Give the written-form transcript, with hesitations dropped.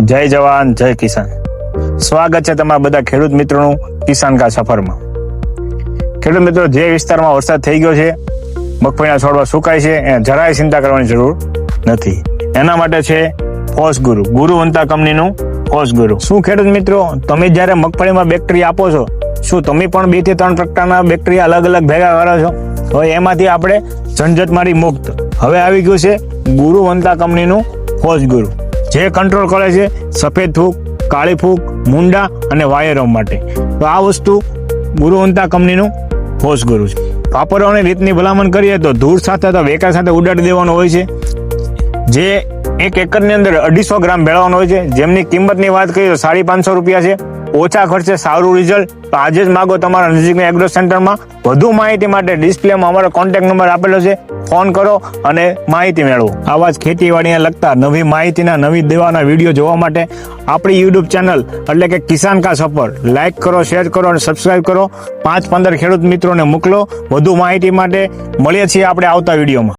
જય જવાન જય કિસાન. સ્વાગત છે તમારા બધા ખેડૂત મિત્રોનું કિસાન કા સફરમાં. ખેડૂત મિત્રો, જે વિસ્તારમાં વરસાદ થઈ ગયો છે, મગફળીના છોડવા સુકાય છે, એને જરાય ચિંતા કરવાની જરૂર નથી. એના માટે છે ફોસ ગુરુ, ગુરુવંતા કંપનીનું ફોસ ગુરુ. શું ખેડૂત મિત્રો, તમે જ્યારે મગફળીમાં બેક્ટેરિયા આપો છો, શું તમે પણ 2 થી 3 પ્રકારના બેક્ટેરિયા અલગ અલગ ભેગા કરો છો? હવે એમાંથી આપણે ઝંઝટમારી મુક્ત હવે આવી ગયું છે ગુરુવંતા કંપનીનું ફોસ ગુરુ, જે કંટ્રોલ કરે છે સફેદ ફૂગ, કાળી ફૂગ, મુંડા અને વાયરમ માટે. તો આ વસ્તુ ગુરુવંતા કંપનીનું ફોસ ગુરુ છે. વાપરવાની રીતની ભલામણ કરીએ તો ધૂળ સાથે અથવા વેકા સાથે ઉડાડી દેવાનો હોય છે, જે 1 એકરની અંદર 250 ગ્રામ ભેળવવાનો હોય છે, જેમની કિંમતની વાત કરીએ તો 550 રૂપિયા છે. ઓછા ખર્ચે સારું રિઝલ્ટ. તો આજે જ માગો તમારા નજીકના એગ્રો સેન્ટરમાં. વધુ માહિતી માટે ડિસ્પ્લેમાં અમારો કોન્ટેક્ટ નંબર આપેલો છે, ફોન કરો અને માહિતી મેળવો. આવા જ ખેતીવાડીને લગતા નવી માહિતીના, નવી દવાના વિડીયો જોવા માટે આપણી યુટ્યુબ ચેનલ એટલે કે કિસાન કા સફર લાઈક કરો, શેર કરો અને સબસ્ક્રાઇબ કરો. 5-15 ખેડૂત મિત્રોને મોકલો. વધુ માહિતી માટે મળીએ છીએ આપણે આવતા વિડીયોમાં.